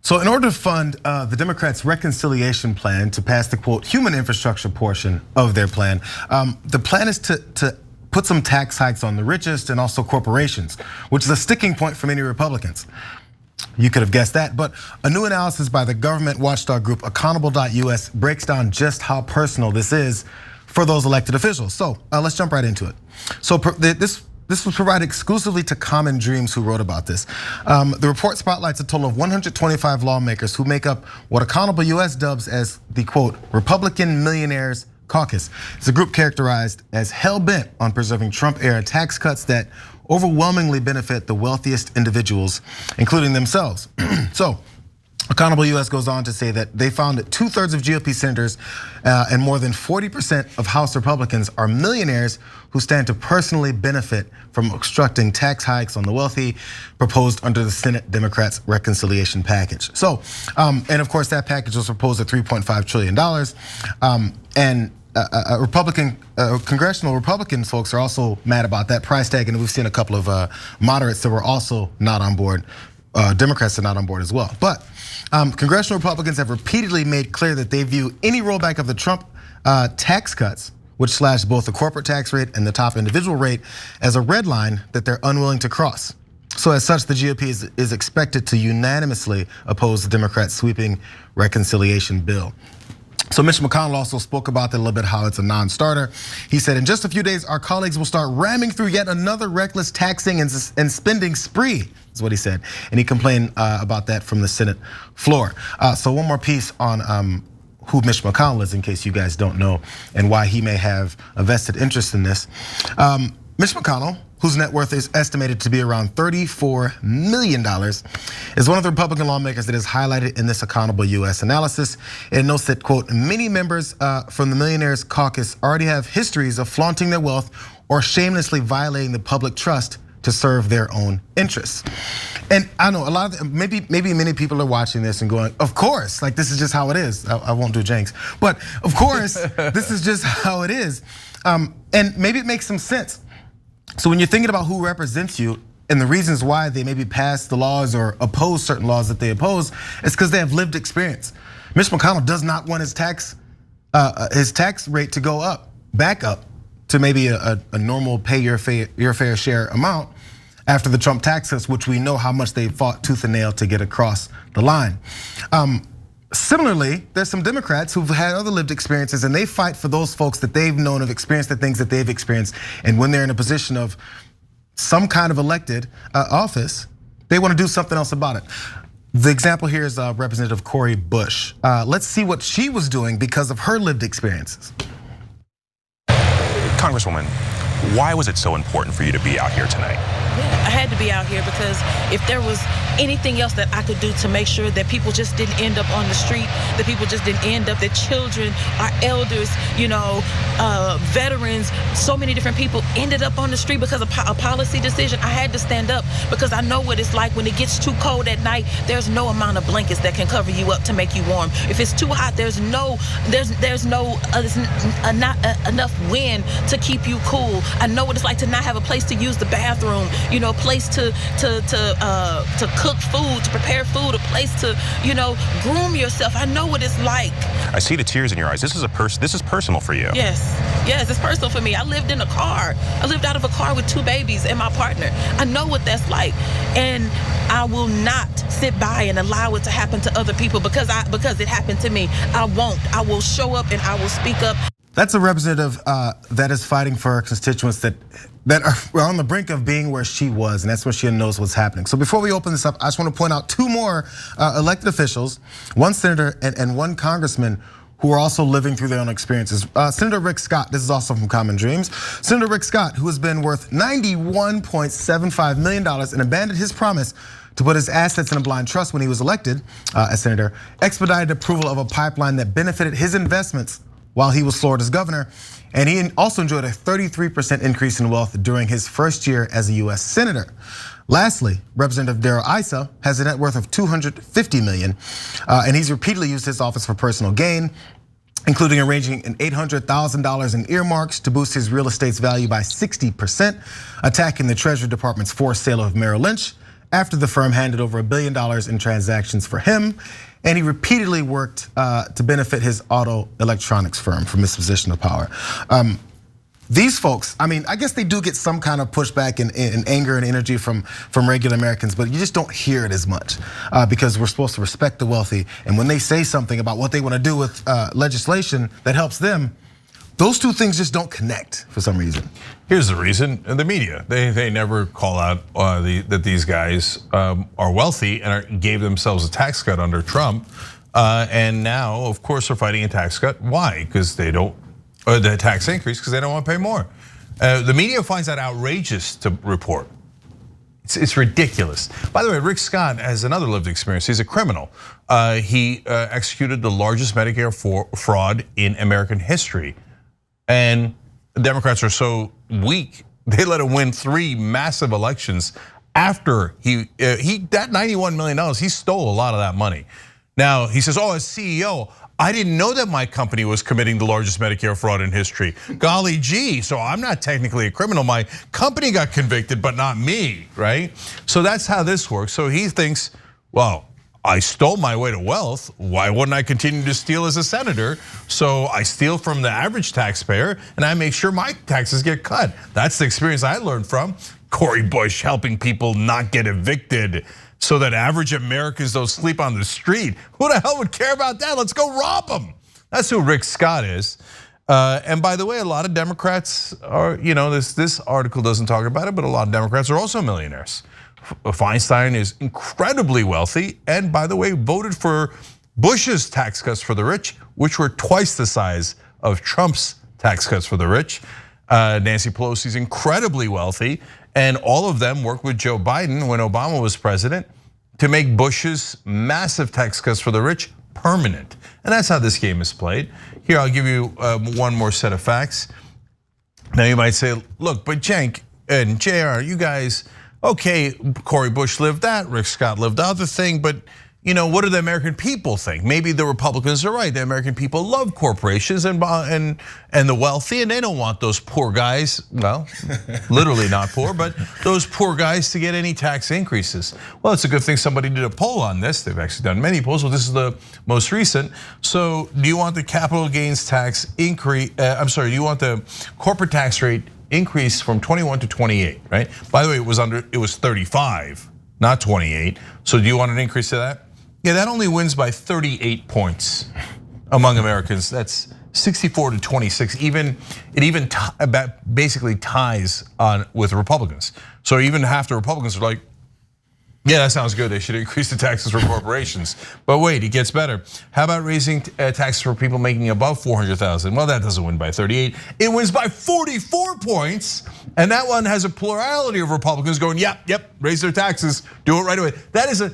So in order to fund the Democrats' reconciliation plan to pass the quote human infrastructure portion of their plan, the plan is to put some tax hikes on the richest and also corporations, which is a sticking point for many Republicans. You could have guessed that, but a new analysis by the government watchdog group Accountable.us breaks down just how personal this is for those elected officials. So let's jump right into it. So this was provided exclusively to Common Dreams, who wrote about this. The report spotlights a total of 125 lawmakers who make up what Accountable.us dubs as the quote Republican millionaires caucus. It's a group characterized as hell-bent on preserving Trump-era tax cuts that overwhelmingly benefit the wealthiest individuals, including themselves. So Accountable.us goes on to say that they found that 2/3 of GOP senators and more than 40% of House Republicans are millionaires who stand to personally benefit from obstructing tax hikes on the wealthy proposed under the Senate Democrats' reconciliation package. So, and of course that package was proposed at $3.5 trillion. And congressional Republican folks are also mad about that price tag, and we've seen a couple of moderates that were also not on board. Democrats are not on board as well. But congressional Republicans have repeatedly made clear that they view any rollback of the Trump tax cuts, which slashed both the corporate tax rate and the top individual rate, as a red line that they're unwilling to cross. So as such, the GOP is expected to unanimously oppose the Democrats' sweeping reconciliation bill. So Mitch McConnell also spoke about that a little bit, how it's a non-starter. He said, in just a few days, our colleagues will start ramming through yet another reckless taxing and spending spree, is what he said. And he complained about that from the Senate floor. So one more piece on who Mitch McConnell is, in case you guys don't know, and why he may have a vested interest in this. Mitch McConnell, whose net worth is estimated to be around $34 million, is one of the Republican lawmakers that is highlighted in this Accountable.us analysis. It notes that, quote, many members from the Millionaires caucus already have histories of flaunting their wealth or shamelessly violating the public trust to serve their own interests. And I know a lot of, maybe many people are watching this and going, of course, like this is just how it is. I won't do Jenks, but of course, this is just how it is. And maybe it makes some sense. So when you're thinking about who represents you and the reasons why they maybe pass the laws or oppose certain laws that they oppose, it's because they have lived experience. Mitch McConnell does not want his tax rate to go up, back up to maybe a normal pay your fair share amount after the Trump tax cuts, which we know how much they fought tooth and nail to get across the line. Similarly, there's some Democrats who've had other lived experiences, and they fight for those folks that they've known, have experienced the things that they've experienced. And when they're in a position of some kind of elected office, they want to do something else about it. The example here is Representative Cori Bush. Let's see what she was doing because of her lived experiences. Congresswoman, why was it so important for you to be out here tonight? I had to be out here because if there was anything else that I could do to make sure that people just didn't end up on the street, that people just didn't end up, that children, our elders, veterans, so many different people ended up on the street because of a policy decision, I had to stand up because I know what it's like when it gets too cold at night. There's no amount of blankets that can cover you up to make you warm. If it's too hot, there's not enough wind to keep you cool. I know what it's like to not have a place to use the bathroom, a place to cook food, to prepare food, a place to, groom yourself. I know what it's like. I see the tears in your eyes. This is personal for you. Yes, it's personal for me. I lived in a car. I lived out of a car with 2 babies and my partner. I know what that's like, and I will not sit by and allow it to happen to other people because it happened to me. I won't. I will show up and I will speak up. That's a representative that is fighting for her constituents that are on the brink of being where she was, and that's where she knows what's happening. So before we open this up, I just want to point out 2 more elected officials, 1 senator and 1 congressman who are also living through their own experiences. Senator Rick Scott, this is also from Common Dreams. Senator Rick Scott, who has been worth $91.75 million and abandoned his promise to put his assets in a blind trust when he was elected as senator, expedited approval of a pipeline that benefited his investments while he was Florida's governor. And he also enjoyed a 33% increase in wealth during his first year as a US Senator. Lastly, Representative Darrell Issa has a net worth of $250 million, and he's repeatedly used his office for personal gain, including arranging an $800,000 in earmarks to boost his real estate's value by 60%, attacking the Treasury Department's forced sale of Merrill Lynch, after the firm handed over $1 billion in transactions for him, and he repeatedly worked to benefit his auto electronics firm from his position of power. These folks, I mean, I guess they do get some kind of pushback and anger and energy from regular Americans, but you just don't hear it as much because we're supposed to respect the wealthy. And when they say something about what they want to do with legislation that helps them, those two things just don't connect for some reason. Here's the reason: the media. They never call out that these guys are wealthy and gave themselves a tax cut under Trump, and now, of course, they're fighting a tax cut. Why? Because they don't. The tax increase because they don't want to pay more. The media finds that outrageous to report. It's ridiculous. By the way, Rick Scott has another lived experience. He's a criminal. He executed the largest Medicare fraud in American history. And the Democrats are so weak, they let him win 3 massive elections after that $91 million, he stole a lot of that money. Now, he says, as CEO, I didn't know that my company was committing the largest Medicare fraud in history. Golly gee, so I'm not technically a criminal. My company got convicted, but not me, right? So that's how this works. So he thinks, well, I stole my way to wealth. Why wouldn't I continue to steal as a senator? So I steal from the average taxpayer and I make sure my taxes get cut. That's the experience I learned from Cori Bush helping people not get evicted so that average Americans don't sleep on the street. Who the hell would care about that? Let's go rob them. That's who Rick Scott is. And by the way, a lot of Democrats are, this article doesn't talk about it, but a lot of Democrats are also millionaires. Feinstein is incredibly wealthy, and by the way, voted for Bush's tax cuts for the rich, which were twice the size of Trump's tax cuts for the rich. Nancy Pelosi's incredibly wealthy, and all of them worked with Joe Biden when Obama was president to make Bush's massive tax cuts for the rich permanent. And that's how this game is played. Here, I'll give you one more set of facts. Now you might say, look, but Cenk and Jayar, you guys, okay, Cori Bush lived that, Rick Scott lived the other thing, but what do the American people think? Maybe the Republicans are right. The American people love corporations and the wealthy, and they don't want those poor guys, well, literally not poor, but those poor guys to get any tax increases. Well, it's a good thing somebody did a poll on this. They've actually done many polls, well, this is the most recent. So do you want the capital gains tax increase, do you want the corporate tax rate increase from 21 to 28, right? By the way, it was 35, not 28. So do you want an increase to that? Yeah, that only wins by 38 points among Americans. That's 64 to 26. It even basically ties on with Republicans. So even half the Republicans are like, yeah, that sounds good. They should increase the taxes for corporations. But wait, it gets better. How about raising taxes for people making above 400,000? Well, that doesn't win by 38. It wins by 44 points. And that one has a plurality of Republicans going, yep, raise their taxes, do it right away. That is a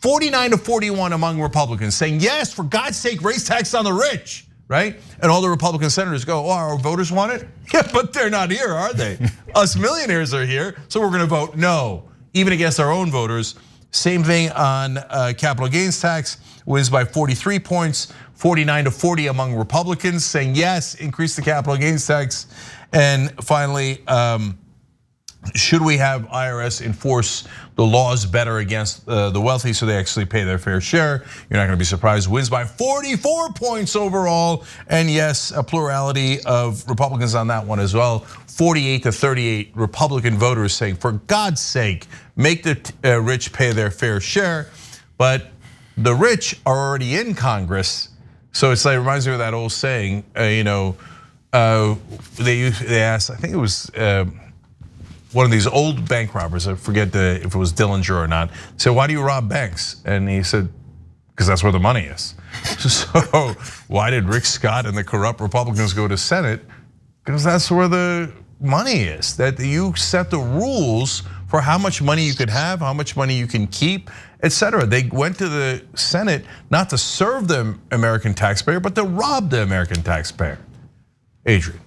49 to 41 among Republicans saying, yes, for God's sake, raise taxes on the rich, right? And all the Republican senators go, our voters want it? Yeah, but they're not here, are they? Us millionaires are here, so we're gonna vote no. Even against our own voters. Same thing on capital gains tax, wins by 43 points, 49 to 40 among Republicans saying yes, increase the capital gains tax. And finally, should we have IRS enforce the laws better against the wealthy so they actually pay their fair share? You're not gonna be surprised, wins by 44 points overall. And yes, a plurality of Republicans on that one as well. 48 to 38 Republican voters saying, for God's sake, make the rich pay their fair share. But the rich are already in Congress. So it reminds me of that old saying, they asked, I think it was one of these old bank robbers, I forget if it was Dillinger or not, said, why do you rob banks? And he said, because that's where the money is. So why did Rick Scott and the corrupt Republicans go to Senate? Because that's where the money is, that you set the rules for how much money you could have, how much money you can keep, etc. They went to the Senate not to serve the American taxpayer, but to rob the American taxpayer. Adrienne.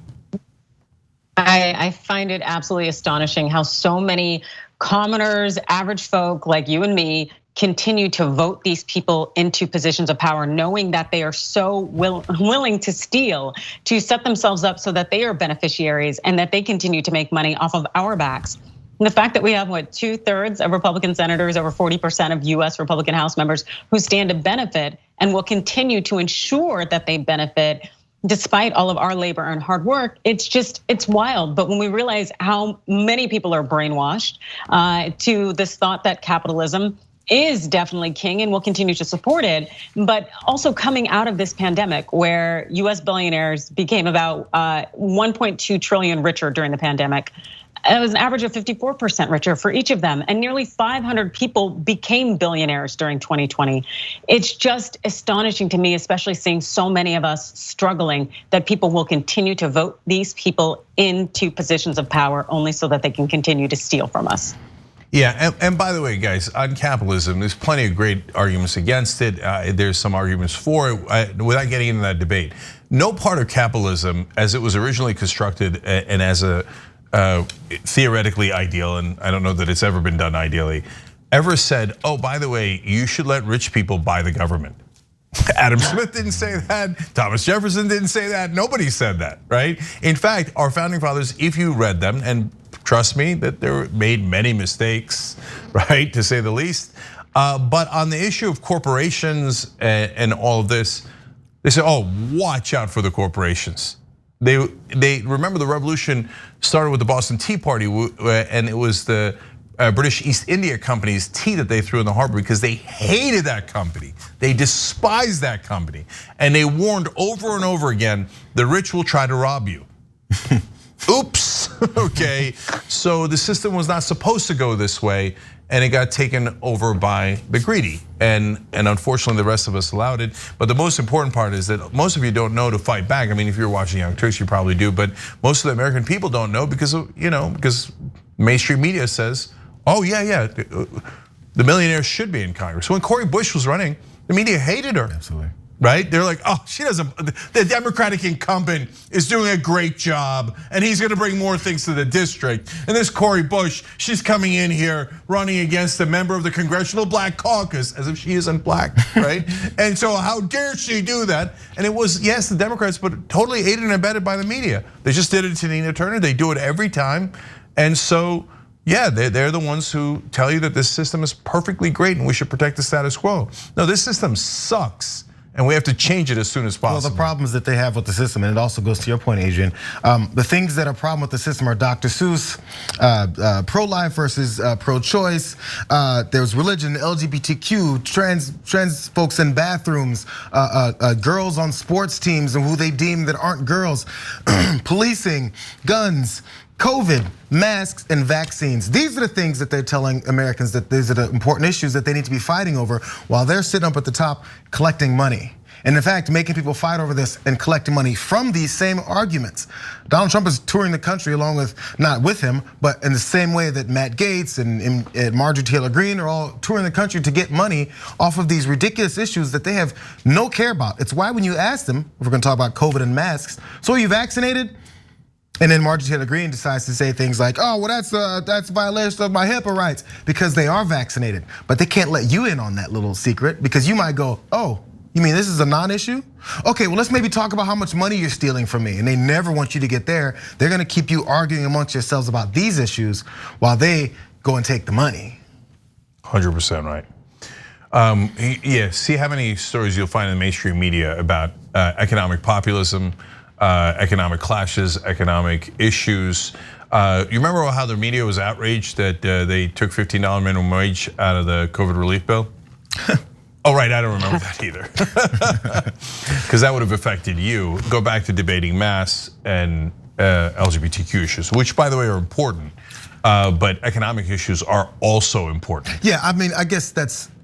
I find it absolutely astonishing how so many commoners, average folk like you and me, continue to vote these people into positions of power, knowing that they are so willing to steal, to set themselves up so that they are beneficiaries and that they continue to make money off of our backs. And the fact that we have, what, 2/3 of Republican senators, over 40% of US Republican House members who stand to benefit and will continue to ensure that they benefit despite all of our labor and hard work, it's wild. But when we realize how many people are brainwashed to this thought that capitalism is definitely king and will continue to support it, but also coming out of this pandemic where US billionaires became about 1.2 trillion richer during the pandemic. It was an average of 54% richer for each of them, and nearly 500 people became billionaires during 2020. It's just astonishing to me, especially seeing so many of us struggling, that people will continue to vote these people into positions of power only so that they can continue to steal from us. Yeah, and by the way, guys, on capitalism, there's plenty of great arguments against it. There's some arguments for it. Without getting into that debate, no part of capitalism, as it was originally constructed and as a theoretically ideal, and I don't know that it's ever been done ideally, ever said, oh, by the way, you should let rich people buy the government. Adam Smith didn't say that. Thomas Jefferson didn't say that. Nobody said that, right? In fact, our founding fathers, if you read them, and trust me that they made many mistakes, right, to say the least. But on the issue of corporations and all of this, they say, oh, watch out for the corporations. They remember the revolution started with the Boston Tea Party, and it was the British East India Company's tea that they threw in the harbor because they hated that company. They despised that company. And they warned over and over again, the rich will try to rob you. Oops, okay. So the system was not supposed to go this way, and it got taken over by the greedy. And unfortunately, the rest of us allowed it. But the most important part is that most of you don't know to fight back. I mean, if you're watching Young Turks, you probably do, but most of the American people don't know because because mainstream media says, oh yeah, the millionaires should be in Congress. When Cori Bush was running, the media hated her. Absolutely. Right? They're like, oh, she doesn't, the Democratic incumbent is doing a great job and he's gonna bring more things to the district. And this Cori Bush, she's coming in here running against a member of the Congressional Black Caucus, as if she isn't black, right? And so how dare she do that? And it was, yes, the Democrats, but totally aided and abetted by the media. They just did it to Nina Turner, they do it every time. And so, yeah, they're the ones who tell you that this system is perfectly great and we should protect the status quo. No, this system sucks. And we have to change it as soon as possible. Well, the problems that they have with the system, and it also goes to your point, Adrienne. The things that are a problem with the system are Dr. Seuss, pro-life versus pro-choice. There's religion, LGBTQ, trans folks in bathrooms, girls on sports teams and who they deem that aren't girls, policing, guns, COVID, masks, and vaccines. These are the things that they're telling Americans that these are the important issues that they need to be fighting over while they're sitting up at the top collecting money. And in fact, making people fight over this and collecting money from these same arguments. Donald Trump is touring the country along with, not with him, but in the same way that Matt Gaetz and Marjorie Taylor Greene are all touring the country to get money off of these ridiculous issues that they have no care about. It's why when you ask them, if we're gonna talk about COVID and masks, so are you vaccinated? And then Marjorie Taylor Greene decides to say things like, oh, well, that's a violation of my HIPAA rights because they are vaccinated. But they can't let you in on that little secret because you might go, oh, you mean this is a non-issue? Okay, well, let's maybe talk about how much money you're stealing from me. And they never want you to get there. They're gonna keep you arguing amongst yourselves about these issues while they go and take the money. 100% right. Yeah, see how many stories you'll find in the mainstream media about economic populism, economic clashes, economic issues. You remember how the media was outraged that they took $15 minimum wage out of the COVID relief bill? Oh, right, I don't remember that either. Because that would have affected you. Go back to debating mass and LGBTQ issues, which by the way are important, but economic issues are also important. Yeah, I mean, I guess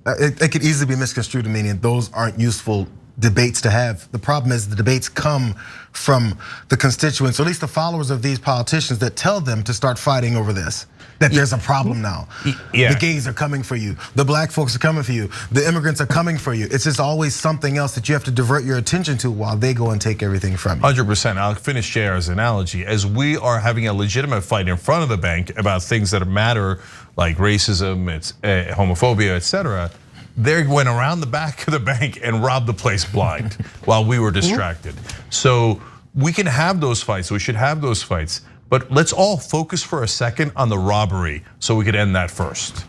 it could easily be misconstrued, meaning those aren't useful debates to have. The problem is the debates come from the constituents, or at least the followers of these politicians that tell them to start fighting over this. That there's a problem now. Yeah. The gays are coming for you. The black folks are coming for you. The immigrants are coming for you. It's just always something else that you have to divert your attention to while they go and take everything from you. 100%. I'll finish Jayar's analogy. As we are having a legitimate fight in front of the bank about things that matter, like racism, it's homophobia, etc. They went around the back of the bank and robbed the place blind while we were distracted. So we can have those fights. We should have those fights. But let's all focus for a second on the robbery so we could end that first.